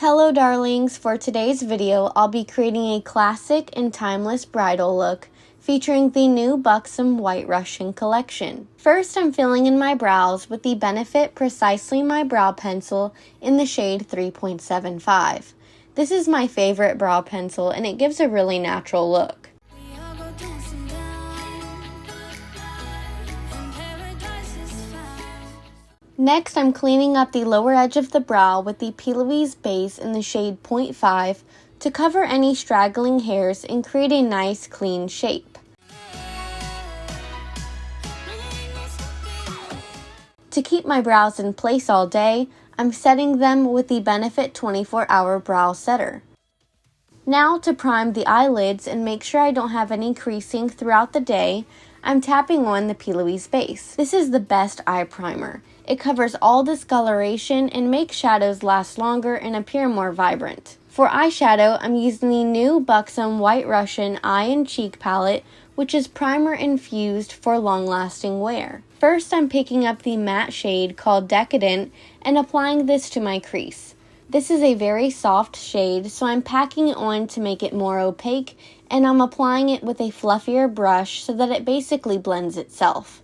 Hello darlings, for today's video I'll be creating a classic and timeless bridal look featuring the new Buxom White Russian collection. First, I'm filling in my brows with the Benefit Precisely My Brow Pencil in the shade 3.75. This is my favorite brow pencil and it gives a really natural look. Next, I'm cleaning up the lower edge of the brow with the Plouise base in the shade 0.5 to cover any straggling hairs and create a nice clean shape. To keep my brows in place all day, I'm setting them with the Benefit 24-Hour Brow Setter. Now, to prime the eyelids and make sure I don't have any creasing throughout the day, I'm tapping on the Plouise base. This is the best eye primer. It covers all discoloration and makes shadows last longer and appear more vibrant. For eyeshadow, I'm using the new Buxom White Russian Eye and Cheek palette, which is primer infused for long-lasting wear. First, I'm picking up the matte shade called Decadent and applying this to my crease. This is a very soft shade, so I'm packing it on to make it more opaque, and I'm applying it with a fluffier brush so that it basically blends itself.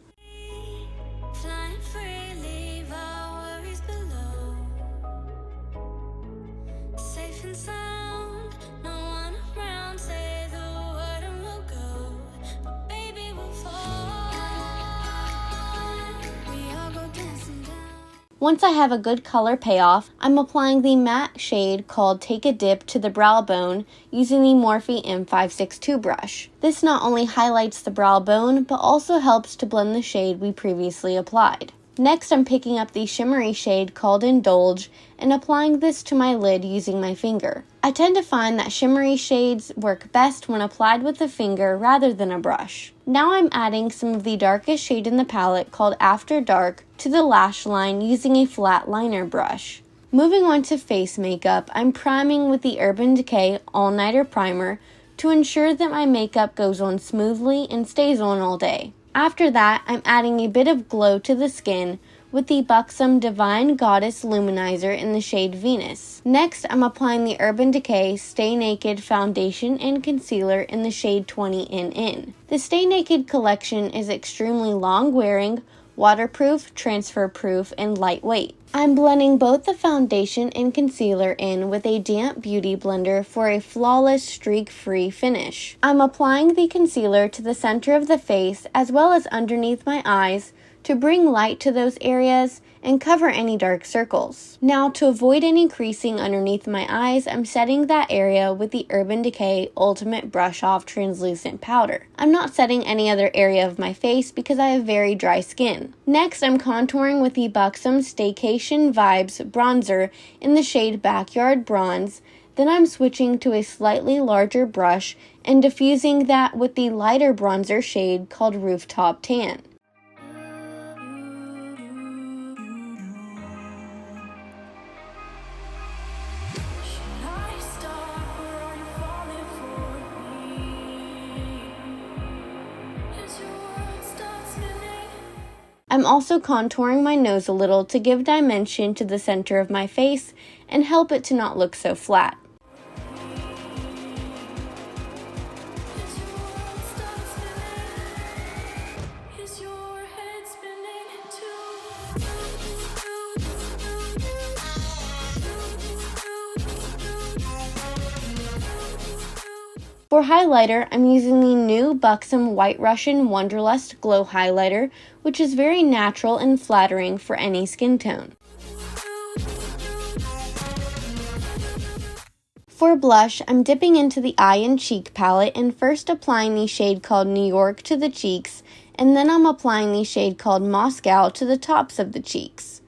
Once I have a good color payoff, I'm applying the matte shade called Take a Dip to the brow bone using the MORPHE M562 brush. This not only highlights the brow bone, but also helps to blend the shade we previously applied. Next, I'm picking up the shimmery shade called Indulge and applying this to my lid using my finger. I tend to find that shimmery shades work best when applied with a finger rather than a brush. Now I'm adding some of the darkest shade in the palette called After Dark to the lash line using a flat liner brush. Moving on to face makeup, I'm priming with the Urban Decay All Nighter Primer to ensure that my makeup goes on smoothly and stays on all day. After that, I'm adding a bit of glow to the skin with the Buxom Divine Goddess Luminizer in the shade Venus. Next, I'm applying the Urban Decay Stay Naked Foundation and Concealer in the shade 20 NN. The Stay Naked collection is extremely long-wearing, waterproof, transfer-proof, and lightweight. I'm blending both the foundation and concealer in with a damp beauty blender for a flawless, streak-free finish. I'm applying the concealer to the center of the face as well as underneath my eyes to bring light to those areas and cover any dark circles. Now, to avoid any creasing underneath my eyes, I'm setting that area with the Urban Decay Ultimate Brush Off Translucent Powder. I'm not setting any other area of my face because I have very dry skin. Next, I'm contouring with the Buxom Staycation Vibes Bronzer in the shade Backyard Bronze. Then I'm switching to a slightly larger brush and diffusing that with the lighter bronzer shade called Rooftop Tan. I'm also contouring my nose a little to give dimension to the center of my face and help it to not look so flat. For highlighter, I'm using the new Buxom White Russian Wanderlust Glow Highlighter, which is very natural and flattering for any skin tone. For blush, I'm dipping into the Eye and Cheek palette and first applying the shade called New York to the cheeks, and then I'm applying the shade called Moscow to the tops of the cheeks.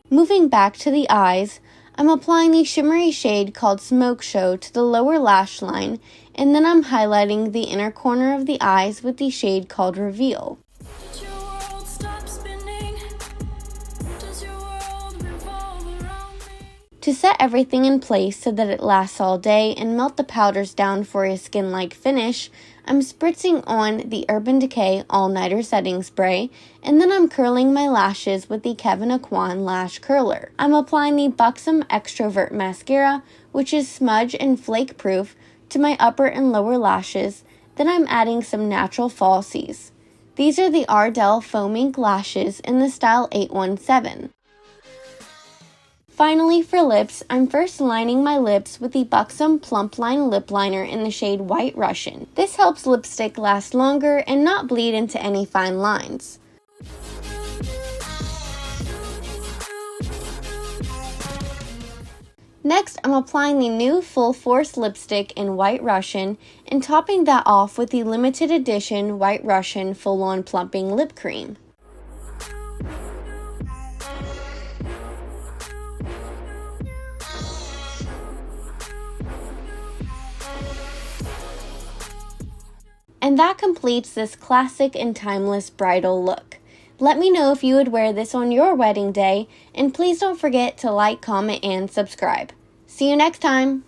Moving back to the eyes, I'm applying the shimmery shade called Smoke Show to the lower lash line, and then I'm highlighting the inner corner of the eyes with the shade called Reveal. To set everything in place so that it lasts all day and melt the powders down for a skin-like finish, I'm spritzing on the Urban Decay All-Nighter Setting Spray, and then I'm curling my lashes with the Kevyn Aucoin Lash Curler. I'm applying the Buxom Xtrovert Mascara, which is smudge and flake proof, to my upper and lower lashes. Then I'm adding some natural falsies. These are the Ardell Faux Mink lashes in the style 817. Finally, for lips, I'm first lining my lips with the Buxom Plumpline Lip Liner in the shade White Russian. This helps lipstick last longer and not bleed into any fine lines. Next, I'm applying the new Full Force lipstick in White Russian and topping that off with the limited edition White Russian Full-On Plumping Lip Cream. And that completes this classic and timeless bridal look. Let me know if you would wear this on your wedding day, and please don't forget to like, comment, and subscribe. See you next time!